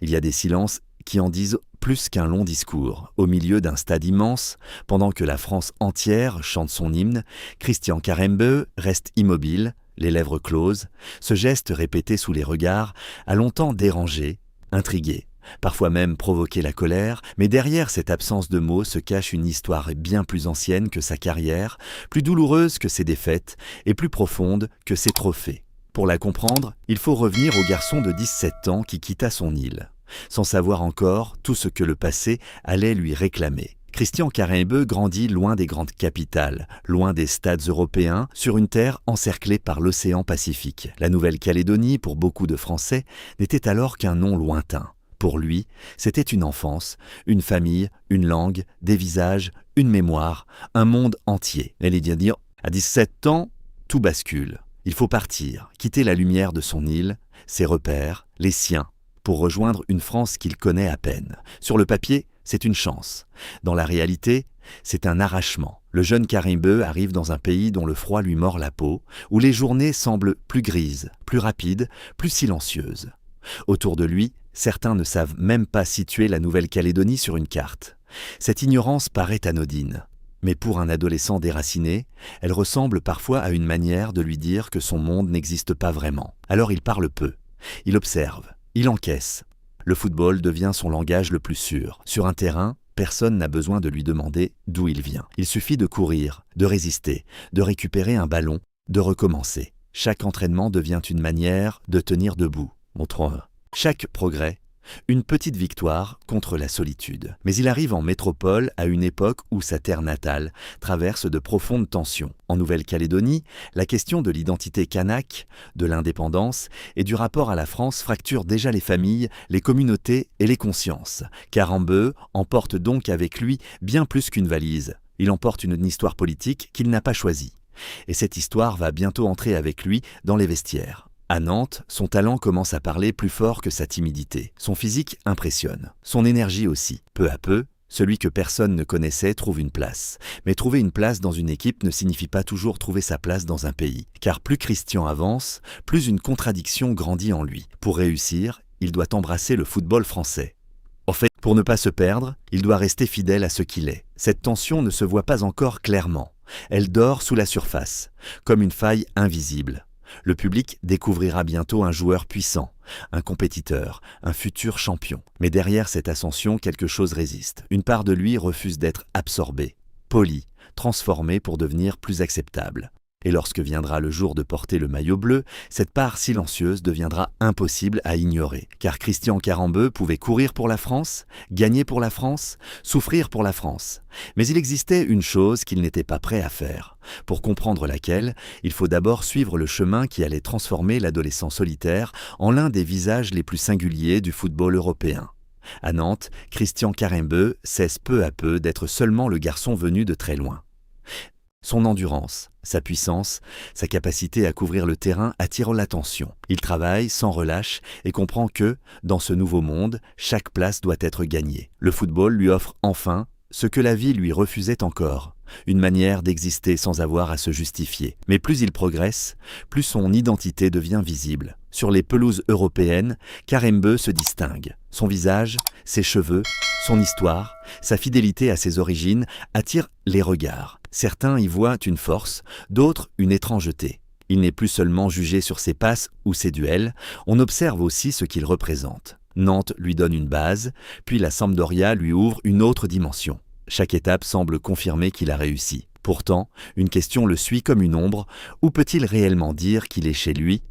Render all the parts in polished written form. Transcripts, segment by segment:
Il y a des silences qui en disent plus qu'un long discours. Au milieu d'un stade immense, pendant que la France entière chante son hymne, Christian Karembeu reste immobile, les lèvres closes. Ce geste répété sous les regards a longtemps dérangé, intrigué, parfois même provoqué la colère, mais derrière cette absence de mots se cache une histoire bien plus ancienne que sa carrière, plus douloureuse que ses défaites et plus profonde que ses trophées. Pour la comprendre, il faut revenir au garçon de 17 ans qui quitta son île, sans savoir encore tout ce que le passé allait lui réclamer. Christian Karembeu grandit loin des grandes capitales, loin des stades européens, sur une terre encerclée par l'océan Pacifique. La Nouvelle-Calédonie, pour beaucoup de Français, n'était alors qu'un nom lointain. Pour lui, c'était une enfance, une famille, une langue, des visages, une mémoire, un monde entier. Elle est bien dire, à 17 ans, tout bascule. Il faut partir, quitter la lumière de son île, ses repères, les siens, pour rejoindre une France qu'il connaît à peine. Sur le papier, c'est une chance. Dans la réalité, c'est un arrachement. Le jeune Karembeu arrive dans un pays dont le froid lui mord la peau, où les journées semblent plus grises, plus rapides, plus silencieuses. Autour de lui, certains ne savent même pas situer la Nouvelle-Calédonie sur une carte. Cette ignorance paraît anodine. Mais pour un adolescent déraciné, elle ressemble parfois à une manière de lui dire que son monde n'existe pas vraiment. Alors il parle peu, il observe, il encaisse. Le football devient son langage le plus sûr. Sur un terrain, personne n'a besoin de lui demander d'où il vient. Il suffit de courir, de résister, de récupérer un ballon, de recommencer. Chaque entraînement devient une manière de tenir debout. Montrons chaque progrès, une petite victoire contre la solitude. Mais il arrive en métropole à une époque où sa terre natale traverse de profondes tensions. En Nouvelle-Calédonie, la question de l'identité kanak, de l'indépendance et du rapport à la France fracture déjà les familles, les communautés et les consciences. Karembeu emporte donc avec lui bien plus qu'une valise. Il emporte une histoire politique qu'il n'a pas choisie. Et cette histoire va bientôt entrer avec lui dans les vestiaires. À Nantes, son talent commence à parler plus fort que sa timidité. Son physique impressionne, son énergie aussi. Peu à peu, celui que personne ne connaissait trouve une place. Mais trouver une place dans une équipe ne signifie pas toujours trouver sa place dans un pays. Car plus Christian avance, plus une contradiction grandit en lui. Pour réussir, il doit embrasser le football français. En fait, pour ne pas se perdre, il doit rester fidèle à ce qu'il est. Cette tension ne se voit pas encore clairement. Elle dort sous la surface, comme une faille invisible. Le public découvrira bientôt un joueur puissant, un compétiteur, un futur champion. Mais derrière cette ascension, quelque chose résiste. Une part de lui refuse d'être absorbée, polie, transformée pour devenir plus acceptable. Et lorsque viendra le jour de porter le maillot bleu, cette part silencieuse deviendra impossible à ignorer. Car Christian Karembeu pouvait courir pour la France, gagner pour la France, souffrir pour la France. Mais il existait une chose qu'il n'était pas prêt à faire. Pour comprendre laquelle, il faut d'abord suivre le chemin qui allait transformer l'adolescent solitaire en l'un des visages les plus singuliers du football européen. À Nantes, Christian Karembeu cesse peu à peu d'être seulement le garçon venu de très loin. Son endurance, sa puissance, sa capacité à couvrir le terrain attirent l'attention. Il travaille sans relâche et comprend que, dans ce nouveau monde, chaque place doit être gagnée. Le football lui offre enfin ce que la vie lui refusait encore, une manière d'exister sans avoir à se justifier. Mais plus il progresse, plus son identité devient visible. Sur les pelouses européennes, Karembeu se distingue. Son visage, ses cheveux, son histoire, sa fidélité à ses origines attirent les regards. Certains y voient une force, d'autres une étrangeté. Il n'est plus seulement jugé sur ses passes ou ses duels, on observe aussi ce qu'il représente. Nantes lui donne une base, puis la Sampdoria lui ouvre une autre dimension. Chaque étape semble confirmer qu'il a réussi. Pourtant, une question le suit comme une ombre. Où peut-il réellement dire qu'il est chez lui ?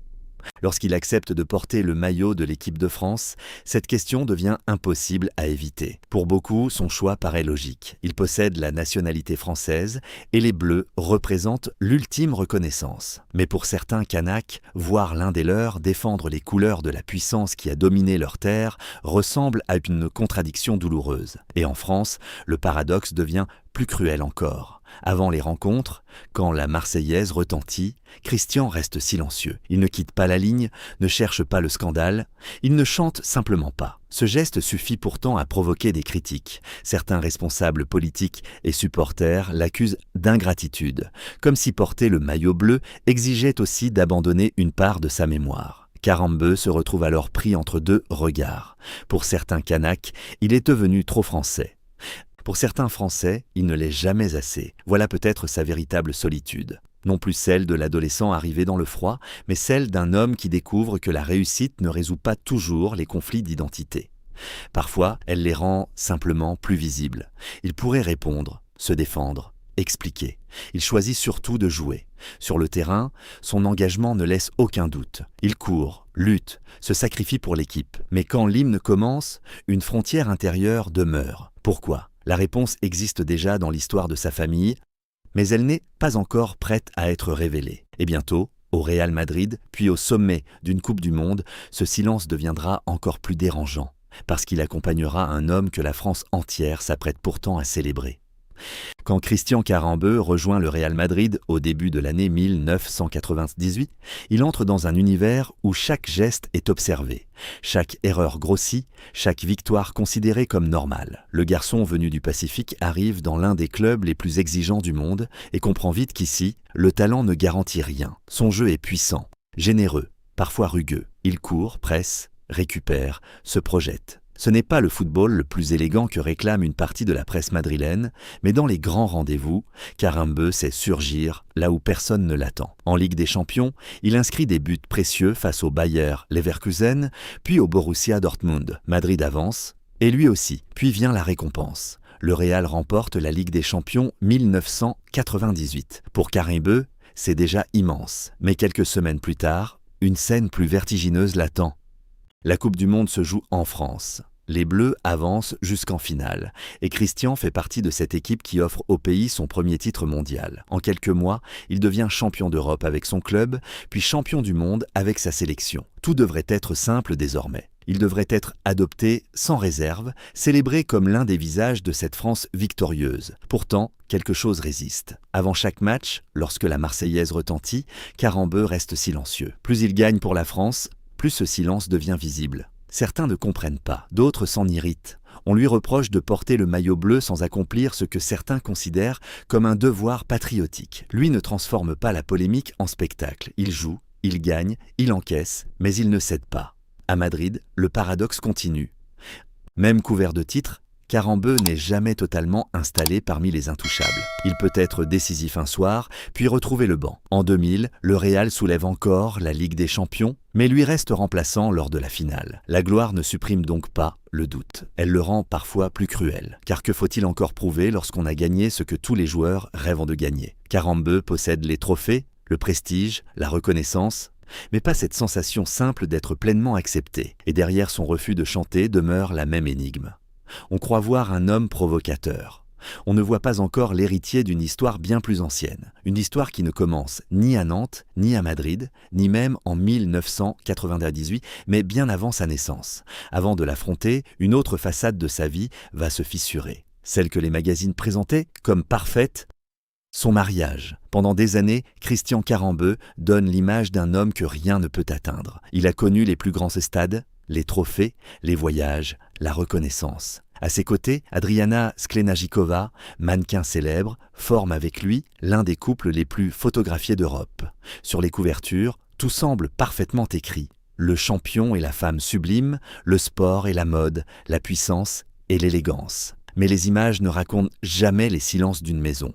Lorsqu'il accepte de porter le maillot de l'équipe de France, cette question devient impossible à éviter. Pour beaucoup, son choix paraît logique. Il possède la nationalité française et les Bleus représentent l'ultime reconnaissance. Mais pour certains Kanaks, voir l'un des leurs défendre les couleurs de la puissance qui a dominé leur terre ressemble à une contradiction douloureuse. Et en France, le paradoxe devient plus cruel encore. Avant les rencontres, quand la Marseillaise retentit, Christian reste silencieux. Il ne quitte pas la ligne, ne cherche pas le scandale, il ne chante simplement pas. Ce geste suffit pourtant à provoquer des critiques. Certains responsables politiques et supporters l'accusent d'ingratitude, comme si porter le maillot bleu exigeait aussi d'abandonner une part de sa mémoire. Karembeu se retrouve alors pris entre deux regards. Pour certains Kanaks, il est devenu trop français. Pour certains Français, il ne l'est jamais assez. Voilà peut-être sa véritable solitude. Non plus celle de l'adolescent arrivé dans le froid, mais celle d'un homme qui découvre que la réussite ne résout pas toujours les conflits d'identité. Parfois, elle les rend simplement plus visibles. Il pourrait répondre, se défendre, expliquer. Il choisit surtout de jouer. Sur le terrain, son engagement ne laisse aucun doute. Il court, lutte, se sacrifie pour l'équipe. Mais quand l'hymne commence, une frontière intérieure demeure. Pourquoi ? La réponse existe déjà dans l'histoire de sa famille, mais elle n'est pas encore prête à être révélée. Et bientôt, au Real Madrid, puis au sommet d'une Coupe du Monde, ce silence deviendra encore plus dérangeant, parce qu'il accompagnera un homme que la France entière s'apprête pourtant à célébrer. Quand Christian Karembeu rejoint le Real Madrid au début de l'année 1998, il entre dans un univers où chaque geste est observé, chaque erreur grossie, chaque victoire considérée comme normale. Le garçon venu du Pacifique arrive dans l'un des clubs les plus exigeants du monde et comprend vite qu'ici, le talent ne garantit rien. Son jeu est puissant, généreux, parfois rugueux. Il court, presse, récupère, se projette. Ce n'est pas le football le plus élégant que réclame une partie de la presse madrilène, mais dans les grands rendez-vous, Karembeu sait surgir là où personne ne l'attend. En Ligue des Champions, il inscrit des buts précieux face au Bayer Leverkusen, puis au Borussia Dortmund. Madrid avance, et lui aussi, puis vient la récompense. Le Real remporte la Ligue des Champions 1998. Pour Karembeu, c'est déjà immense, mais quelques semaines plus tard, une scène plus vertigineuse l'attend. La Coupe du Monde se joue en France. Les Bleus avancent jusqu'en finale et Christian fait partie de cette équipe qui offre au pays son premier titre mondial. En quelques mois, il devient champion d'Europe avec son club, puis champion du monde avec sa sélection. Tout devrait être simple désormais. Il devrait être adopté sans réserve, célébré comme l'un des visages de cette France victorieuse. Pourtant, quelque chose résiste. Avant chaque match, lorsque la Marseillaise retentit, Karembeu reste silencieux. Plus il gagne pour la France, plus ce silence devient visible. Certains ne comprennent pas, d'autres s'en irritent. On lui reproche de porter le maillot bleu sans accomplir ce que certains considèrent comme un devoir patriotique. Lui ne transforme pas la polémique en spectacle. Il joue, il gagne, il encaisse, mais il ne cède pas. À Madrid, le paradoxe continue. Même couvert de titres, Karembeu n'est jamais totalement installé parmi les intouchables. Il peut être décisif un soir, puis retrouver le banc. En 2000, le Real soulève encore la Ligue des Champions, mais lui reste remplaçant lors de la finale. La gloire ne supprime donc pas le doute. Elle le rend parfois plus cruel. Car que faut-il encore prouver lorsqu'on a gagné ce que tous les joueurs rêvent de gagner ? Karembeu possède les trophées, le prestige, la reconnaissance, mais pas cette sensation simple d'être pleinement accepté. Et derrière son refus de chanter demeure la même énigme. On croit voir un homme provocateur. On ne voit pas encore l'héritier d'une histoire bien plus ancienne. Une histoire qui ne commence ni à Nantes, ni à Madrid, ni même en 1998, mais bien avant sa naissance. Avant de l'affronter, une autre façade de sa vie va se fissurer. Celle que les magazines présentaient comme parfaite, son mariage. Pendant des années, Christian Karembeu donne l'image d'un homme que rien ne peut atteindre. Il a connu les plus grands stades, les trophées, les voyages, la reconnaissance. À ses côtés, Adriana Sklenajikova, mannequin célèbre, forme avec lui l'un des couples les plus photographiés d'Europe. Sur les couvertures, tout semble parfaitement écrit. Le champion et la femme sublime, le sport et la mode, la puissance et l'élégance. Mais les images ne racontent jamais les silences d'une maison.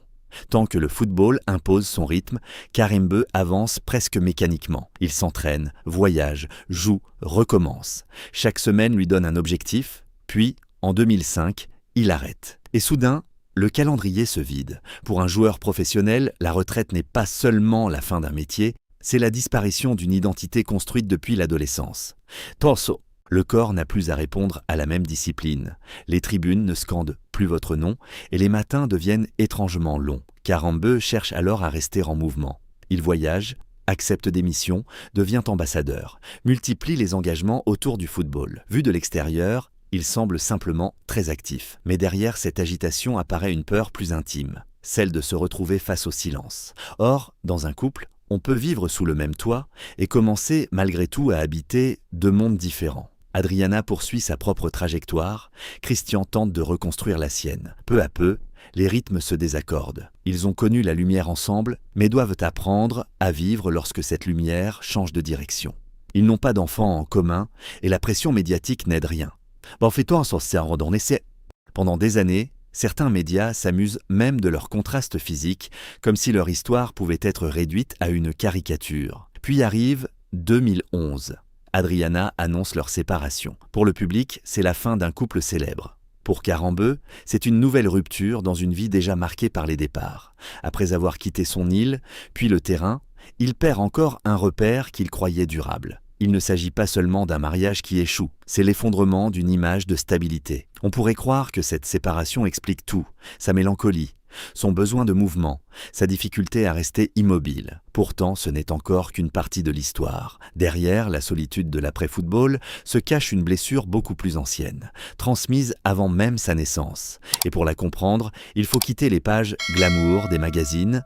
Tant que le football impose son rythme, Karembeu avance presque mécaniquement. Il s'entraîne, voyage, joue, recommence. Chaque semaine lui donne un objectif, puis, en 2005, il arrête. Et soudain, le calendrier se vide. Pour un joueur professionnel, la retraite n'est pas seulement la fin d'un métier, c'est la disparition d'une identité construite depuis l'adolescence. Torso. Le corps n'a plus à répondre à la même discipline. Les tribunes ne scandent plus votre nom et les matins deviennent étrangement longs. Karembeu cherche alors à rester en mouvement. Il voyage, accepte des missions, devient ambassadeur, multiplie les engagements autour du football. Vu de l'extérieur, il semble simplement très actif. Mais derrière cette agitation apparaît une peur plus intime, celle de se retrouver face au silence. Or, dans un couple, on peut vivre sous le même toit et commencer malgré tout à habiter deux mondes différents. Adriana poursuit sa propre trajectoire, Christian tente de reconstruire la sienne. Peu à peu, les rythmes se désaccordent. Ils ont connu la lumière ensemble, mais doivent apprendre à vivre lorsque cette lumière change de direction. Ils n'ont pas d'enfants en commun et la pression médiatique n'aide rien. Fais-toi en sorcier en essai. Pendant des années, certains médias s'amusent même de leur contraste physique, comme si leur histoire pouvait être réduite à une caricature. Puis arrive 2011. Adriana annonce leur séparation. Pour le public, c'est la fin d'un couple célèbre. Pour Karembeu, c'est une nouvelle rupture dans une vie déjà marquée par les départs. Après avoir quitté son île, puis le terrain, il perd encore un repère qu'il croyait durable. Il ne s'agit pas seulement d'un mariage qui échoue, c'est l'effondrement d'une image de stabilité. On pourrait croire que cette séparation explique tout, sa mélancolie, son besoin de mouvement, sa difficulté à rester immobile. Pourtant, ce n'est encore qu'une partie de l'histoire. Derrière la solitude de l'après-football se cache une blessure beaucoup plus ancienne, transmise avant même sa naissance. Et pour la comprendre, il faut quitter les pages glamour des magazines,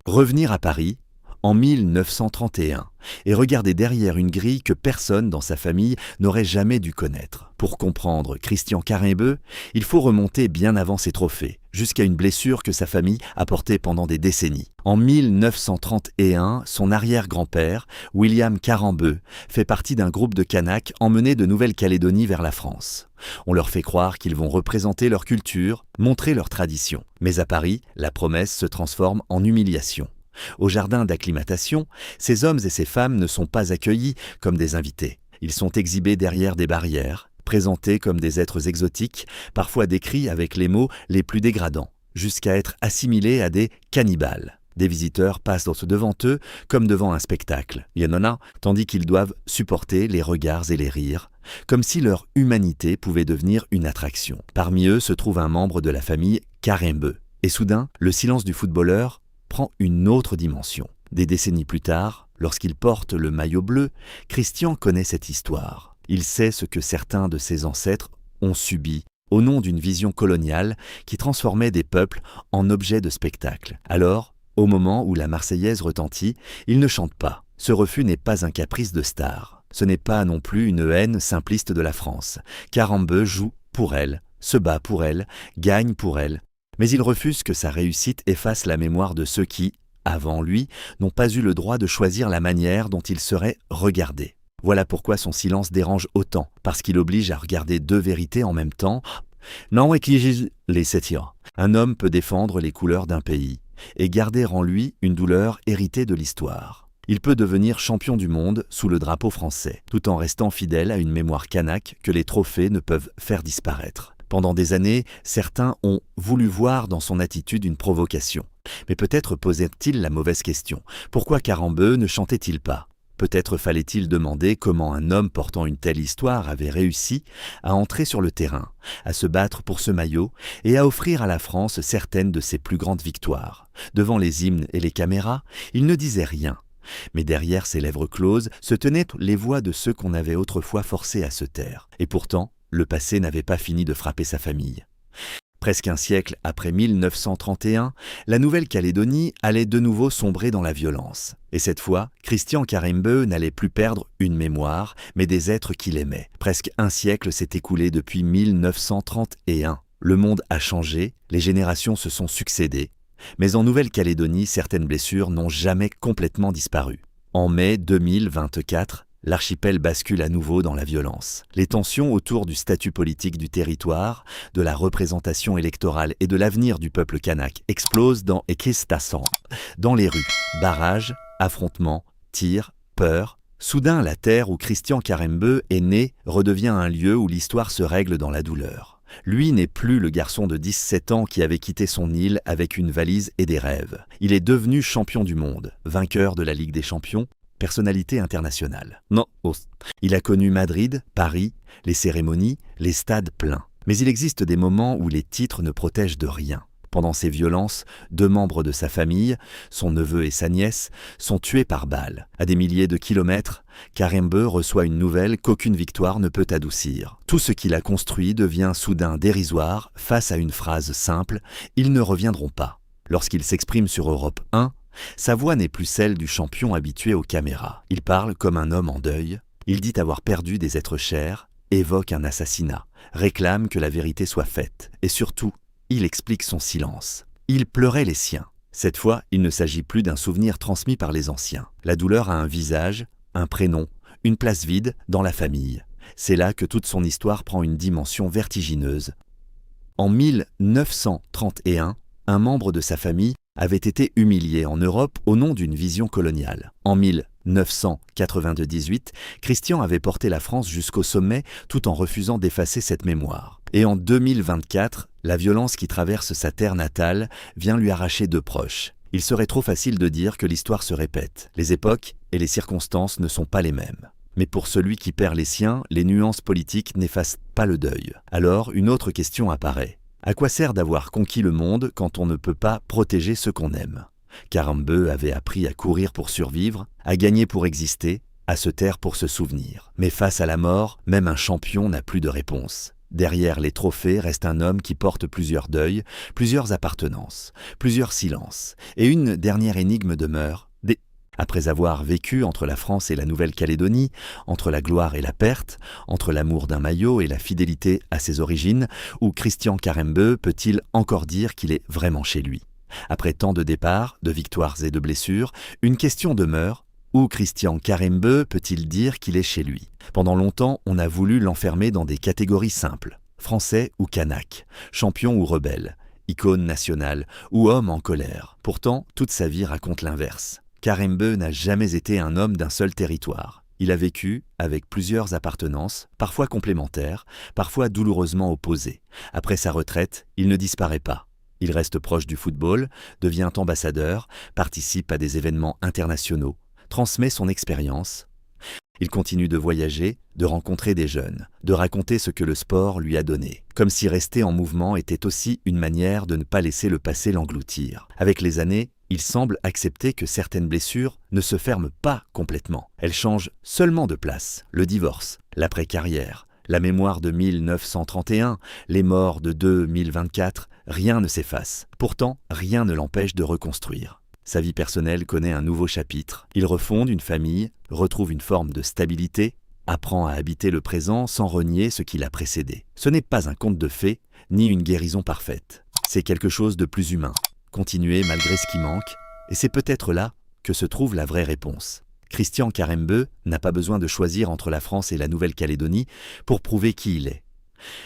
revenir à Paris, en 1931, et regarder derrière une grille que personne dans sa famille n'aurait jamais dû connaître. Pour comprendre Christian Karembeu, il faut remonter bien avant ses trophées, jusqu'à une blessure que sa famille a portée pendant des décennies. En 1931, son arrière-grand-père, William Karembeu, fait partie d'un groupe de Kanaks emmenés de Nouvelle-Calédonie vers la France. On leur fait croire qu'ils vont représenter leur culture, montrer leur tradition. Mais à Paris, la promesse se transforme en humiliation. Au jardin d'acclimatation, ces hommes et ces femmes ne sont pas accueillis comme des invités. Ils sont exhibés derrière des barrières, présentés comme des êtres exotiques, parfois décrits avec les mots les plus dégradants, jusqu'à être assimilés à des cannibales. Des visiteurs passent devant eux comme devant un spectacle, tandis qu'ils doivent supporter les regards et les rires, comme si leur humanité pouvait devenir une attraction. Parmi eux se trouve un membre de la famille Karembeu. Et soudain, le silence du footballeur prend une autre dimension. Des décennies plus tard, lorsqu'il porte le maillot bleu, Christian connaît cette histoire. Il sait ce que certains de ses ancêtres ont subi au nom d'une vision coloniale qui transformait des peuples en objets de spectacle. Alors, au moment où la Marseillaise retentit, il ne chante pas. Ce refus n'est pas un caprice de star. Ce n'est pas non plus une haine simpliste de la France. Karembeu joue pour elle, se bat pour elle, gagne pour elle. Mais il refuse que sa réussite efface la mémoire de ceux qui, avant lui, n'ont pas eu le droit de choisir la manière dont il serait regardé. Voilà pourquoi son silence dérange autant, parce qu'il oblige à regarder deux vérités en même temps. Non, et qui les s'étire. Un homme peut défendre les couleurs d'un pays et garder en lui une douleur héritée de l'histoire. Il peut devenir champion du monde sous le drapeau français, tout en restant fidèle à une mémoire kanak que les trophées ne peuvent faire disparaître. Pendant des années, certains ont voulu voir dans son attitude une provocation. Mais peut-être posait-il la mauvaise question. Pourquoi Karembeu ne chantait-il pas ? Peut-être fallait-il demander comment un homme portant une telle histoire avait réussi à entrer sur le terrain, à se battre pour ce maillot et à offrir à la France certaines de ses plus grandes victoires. Devant les hymnes et les caméras, il ne disait rien. Mais derrière ses lèvres closes se tenaient les voix de ceux qu'on avait autrefois forcés à se taire. Et pourtant, le passé n'avait pas fini de frapper sa famille. Presque un siècle après 1931, la Nouvelle-Calédonie allait de nouveau sombrer dans la violence. Et cette fois, Christian Karembeu n'allait plus perdre une mémoire, mais des êtres qu'il aimait. Presque un siècle s'est écoulé depuis 1931. Le monde a changé, les générations se sont succédées. Mais en Nouvelle-Calédonie, certaines blessures n'ont jamais complètement disparu. En mai 2024, l'archipel bascule à nouveau dans la violence. Les tensions autour du statut politique du territoire, de la représentation électorale et de l'avenir du peuple kanak explosent dans Ekistassan, dans les rues. Barrages, affrontements, tirs, peurs. Soudain, la terre où Christian Karembeu est né redevient un lieu où l'histoire se règle dans la douleur. Lui n'est plus le garçon de 17 ans qui avait quitté son île avec une valise et des rêves. Il est devenu champion du monde, vainqueur de la Ligue des Champions, personnalité internationale. Non, il a connu Madrid, Paris, les cérémonies, les stades pleins. Mais il existe des moments où les titres ne protègent de rien. Pendant ces violences, 2 membres de sa famille, son neveu et sa nièce, sont tués par balle. À des milliers de kilomètres, Karembeu reçoit une nouvelle qu'aucune victoire ne peut adoucir. Tout ce qu'il a construit devient soudain dérisoire face à une phrase simple « Ils ne reviendront pas ». Lorsqu'il s'exprime sur Europe 1, sa voix n'est plus celle du champion habitué aux caméras. Il parle comme un homme en deuil, il dit avoir perdu des êtres chers, évoque un assassinat, réclame que la vérité soit faite, et surtout, il explique son silence. Il pleurait les siens. Cette fois, il ne s'agit plus d'un souvenir transmis par les anciens. La douleur a un visage, un prénom, une place vide dans la famille. C'est là que toute son histoire prend une dimension vertigineuse. En 1931, un membre de sa famille avait été humilié en Europe au nom d'une vision coloniale. En 1998, Christian avait porté la France jusqu'au sommet tout en refusant d'effacer cette mémoire. Et en 2024, la violence qui traverse sa terre natale vient lui arracher deux proches. Il serait trop facile de dire que l'histoire se répète. Les époques et les circonstances ne sont pas les mêmes. Mais pour celui qui perd les siens, les nuances politiques n'effacent pas le deuil. Alors, une autre question apparaît. À quoi sert d'avoir conquis le monde quand on ne peut pas protéger ceux qu'on aime? Karembeu avait appris à courir pour survivre, à gagner pour exister, à se taire pour se souvenir. Mais face à la mort, même un champion n'a plus de réponse. Derrière les trophées reste un homme qui porte plusieurs deuils, plusieurs appartenances, plusieurs silences. Et une dernière énigme demeure. Après avoir vécu entre la France et la Nouvelle-Calédonie, entre la gloire et la perte, entre l'amour d'un maillot et la fidélité à ses origines, où Christian Karembeu peut-il encore dire qu'il est vraiment chez lui? Après tant de départs, de victoires et de blessures, une question demeure. Où Christian Karembeu peut-il dire qu'il est chez lui? Pendant longtemps, on a voulu l'enfermer dans des catégories simples. Français ou kanak, champion ou rebelle, icône nationale ou homme en colère. Pourtant, toute sa vie raconte l'inverse. Karembeu n'a jamais été un homme d'un seul territoire. Il a vécu avec plusieurs appartenances, parfois complémentaires, parfois douloureusement opposées. Après sa retraite, il ne disparaît pas. Il reste proche du football, devient ambassadeur, participe à des événements internationaux, transmet son expérience. Il continue de voyager, de rencontrer des jeunes, de raconter ce que le sport lui a donné, comme si rester en mouvement était aussi une manière de ne pas laisser le passé l'engloutir. Avec les années, il semble accepter que certaines blessures ne se ferment pas complètement. Elles changent seulement de place. Le divorce, l'après-carrière, la mémoire de 1931, les morts de 2024, rien ne s'efface. Pourtant, rien ne l'empêche de reconstruire. Sa vie personnelle connaît un nouveau chapitre. Il refonde une famille, retrouve une forme de stabilité, apprend à habiter le présent sans renier ce qui l'a précédé. Ce n'est pas un conte de fées, ni une guérison parfaite. C'est quelque chose de plus humain. Continuer malgré ce qui manque, et c'est peut-être là que se trouve la vraie réponse. Christian Karembeu n'a pas besoin de choisir entre la France et la Nouvelle-Calédonie pour prouver qui il est.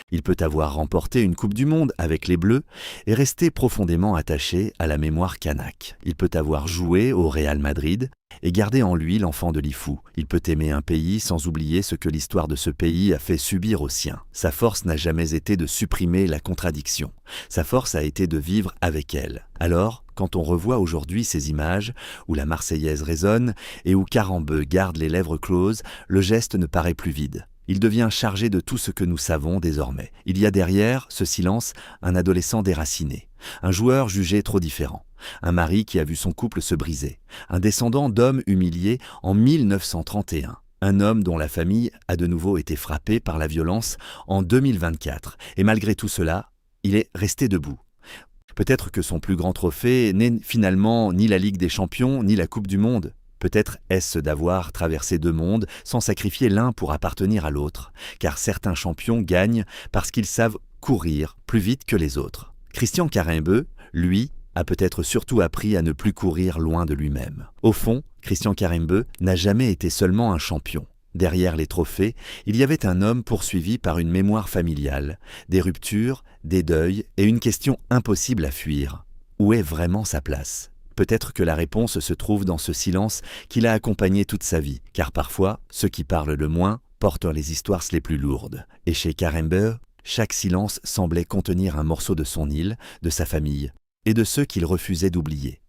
Il peut avoir remporté une Coupe du Monde avec les Bleus et rester profondément attaché à la mémoire kanak. Il peut avoir joué au Real Madrid et garder en lui l'enfant de Lifou. Il peut aimer un pays sans oublier ce que l'histoire de ce pays a fait subir aux siens. Sa force n'a jamais été de supprimer la contradiction. Sa force a été de vivre avec elle. Alors, quand on revoit aujourd'hui ces images où la Marseillaise résonne et où Karembeu garde les lèvres closes, le geste ne paraît plus vide. Il devient chargé de tout ce que nous savons désormais. Il y a derrière ce silence un adolescent déraciné, un joueur jugé trop différent, un mari qui a vu son couple se briser, un descendant d'hommes humiliés en 1931, un homme dont la famille a de nouveau été frappée par la violence en 2024. Et malgré tout cela, il est resté debout. Peut-être que son plus grand trophée n'est finalement ni la Ligue des Champions, ni la Coupe du Monde. Peut-être est-ce d'avoir traversé deux mondes sans sacrifier l'un pour appartenir à l'autre, car certains champions gagnent parce qu'ils savent courir plus vite que les autres. Christian Karembeu, lui, a peut-être surtout appris à ne plus courir loin de lui-même. Au fond, Christian Karembeu n'a jamais été seulement un champion. Derrière les trophées, il y avait un homme poursuivi par une mémoire familiale, des ruptures, des deuils et une question impossible à fuir. Où est vraiment sa place ? Peut-être que la réponse se trouve dans ce silence qui l'a accompagné toute sa vie, car parfois, ceux qui parlent le moins portent les histoires les plus lourdes. Et chez Karembeu, chaque silence semblait contenir un morceau de son île, de sa famille, et de ceux qu'il refusait d'oublier.